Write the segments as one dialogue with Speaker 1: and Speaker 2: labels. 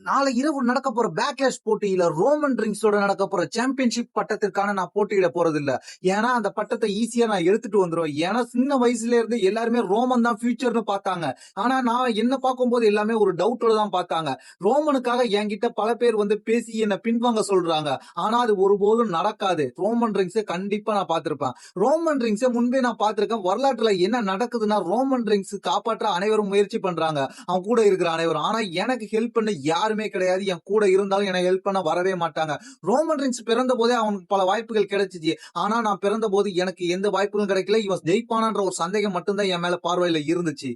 Speaker 1: நாளை இரவு நடக்க போற பேக்லாஷ் போட்டியில ரோமன் ரிங்ஸோட நடக்க போற சாம்பியன்ஷிப் பட்டத்திற்கான நான் போட்டியிட போறது இல்ல. ஏன்னா அந்த பட்டத்தை ஈஸியா நான் எடுத்துட்டு வந்துருவேன். ஏன்னா சின்ன வயசுல இருந்து எல்லாருமே ரோமன் தான் ஃபியூச்சர்னு பார்த்தாங்க. ஆனா நான் என்ன பார்க்கும்போது எல்லாமே ஒரு டவுட்டோட தான் பார்த்தாங்க. ரோமனுக்காக என்கிட்ட பல பேர் வந்து பேசி என்ன பின்வாங்க சொல்றாங்க. ஆனா அது ஒருபோதும் நடக்காது. ரோமன் ரிங்ஸை கண்டிப்பா நான் பார்த்திருப்பேன். ரோமன் ரிங்ஸை முன்பே நான் பார்த்திருக்கேன். வரலாற்றுல என்ன நடக்குதுன்னா ரோமன் ரிங்ஸ் காப்பாற்ற அனைவரும் முயற்சி பண்றாங்க. அவன் கூட இருக்கிற அனைவரும். ஆனா எனக்கு ஹெல்ப் பண்ண யாருமே கிடையாது. என் கூட இருந்தாலும் எனக்கு ஹெல்ப் பண்ண வரவே மாட்டாங்க. ரோமன் ரிங்ஸ் பிறந்த போதே அவனுக்கு பல வாய்ப்புகள் கிடைச்சிச்சு. ஆனா நான் பிறந்த போது எனக்கு எந்த வாய்ப்புகளும் கிடைக்கல. இவன் ஜெயிப்பானான்ற ஒரு சந்தேகம் மட்டும்தான் என் மேல பார்வையில இருந்துச்சு.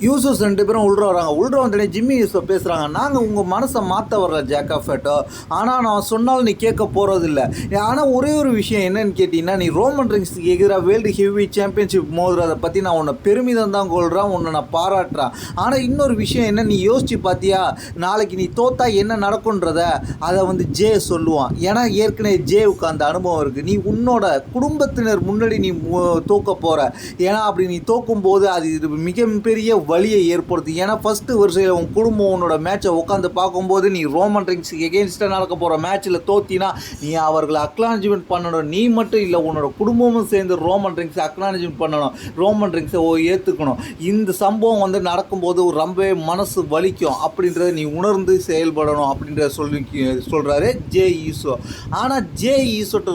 Speaker 1: யூசர்ஸ் 2 பேரும் உள்ள வராங்க. உள்ள வந்தோடனே ஜிம்மி யூசர் பேசுறாங்க. நாங்க உங்க மனசை மாத்த வரல ஜாக்கா ஃபேட்டோ. ஆனா நான் சொன்னாலும் நீ கேட்க போறது இல்ல. ஆனா ஒரே ஒரு விஷயம் என்னன்னு கேட்டீங்கன்னா, நீ ரோமன் ரிங்ஸ்க்கு எதிராக வேர்ல்டு ஹெவி சாம்பியன்ஷிப் மோதுறதை பத்தி நான் உன்னை பெருமிதம் தான் கொள்றேன், உன்னை நான் பாராட்டுறேன். ஆனா இன்னொரு விஷயம் என்ன, நீ யோசிச்சு பாத்தியா நாளைக்கு நீ தோத்தா என்ன நடக்கும்ன்றத அதை வந்து ஜே சொல்லுவான். ஏன்னா ஏற்கனவே ஜேவுக்கு அந்த அனுபவம் இருக்கு. நீ உன்னோட குடும்பத்தினர் முன்னாடி நீ தோக்க போற. ஏன்னா அப்படி நீ தோக்கும் போது அது மிகப்பெரிய வழியை ஏற்படுத்து. ஏன்னா ஃபர்ஸ்ட் வரிசையில் உன் குடும்பம் உன்னோட மேட்சை உட்காந்து பார்க்கும்போது நீ ரோமன் ரிங்ஸ் எகெயின்ஸ்டாக நடக்க போகிற மேட்ச்சில் தோத்தினா நீ அவர்களை அக்னாலஜ்மெண்ட் பண்ணணும். நீ மட்டும் இல்லை, உன்னோட குடும்பமும் சேர்ந்து ரோமன் ரிங்ஸை அக்னாலஜ்மெண்ட் பண்ணணும், ரோமன் ரிங்ஸை ஏற்றுக்கணும். இந்த சம்பவம் வந்து நடக்கும்போது ரொம்பவே மனசு வலிக்கும். அப்படின்றத நீ உணர்ந்து செயல்படணும் அப்படின்றத சொல்கிறாரு ஜே ஈசோ. ஆனால் ஜே ஈசோட்டு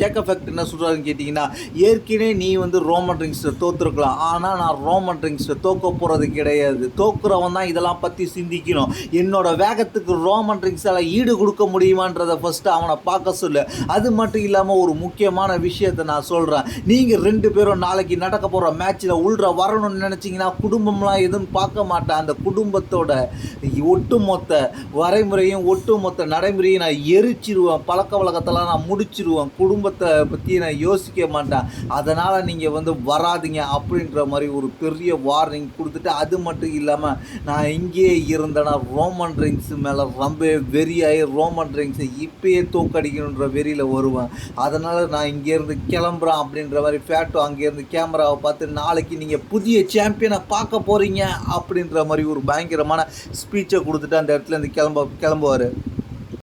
Speaker 1: ஜேக்கப் ஃபேக்ட் என்ன சொல்கிறாருன்னு கேட்டிங்கன்னா, ஏற்கனவே நீ வந்து ரோமன் ரிங்ஸை தோற்றுருக்கலாம். ஆனால் நான் ரோமன் ரிங்ஸை தோக்க போகிறது கிடையாது. தோக்குறவன் தான் இதெல்லாம் பற்றி சிந்திக்கணும். என்னோட வேகத்துக்கு ரோமன் ரிங்ஸால் ஈடு கொடுக்க முடியுமான்றதை ஃபஸ்ட்டு அவனை பார்க்க சொல்லு. அது மட்டும் இல்லாமல் ஒரு முக்கியமான விஷயத்தை நான் சொல்கிறேன். நீங்கள் 2 பேரும் நாளைக்கு நடக்க போகிற மேட்ச்சில் உள்ற வரணும்னு நினச்சிங்கன்னா குடும்பம்லாம் எதுவும் பார்க்க மாட்டேன். அந்த குடும்பத்தோட ஒட்டுமொத்த வரைமுறையும் ஒட்டுமொத்த நடைமுறையும் நான் எரிச்சிருவேன். பழக்க வழக்கத்தெல்லாம் நான் முடிச்சிருவேன். குடும்பத்தை பற்றி நான் யோசிக்க மாட்டேன். அதனால் நீங்கள் வந்து வராதிங்க அப்படின்ற மாதிரி ஒரு பெரிய வார்னிங் கொடுத்துட்டு, அது மட்டும் இல்லாமல் நான் இங்கேயே இருந்தேன்னா ரோமன் ரிங்ஸ் மேலே ரொம்ப வெறியாகி ரோமன் ரிங்ஸை இப்பயே தோக்கடிக்கணுன்ற வெறியில் வருவேன். அதனால் நான் இங்கேருந்து கிளம்புறேன் அப்படின்ற மாதிரி ஃபேட்டோ அங்கேருந்து கேமராவை பார்த்து நாளைக்கு நீங்கள் புதிய சாம்பியனை பார்க்க போகிறீங்க அப்படின்ற மாதிரி ஒரு பயங்கரமான ஸ்பீச்சை கொடுத்துட்டு அந்த இடத்துல இருந்து கிளம்புவார்.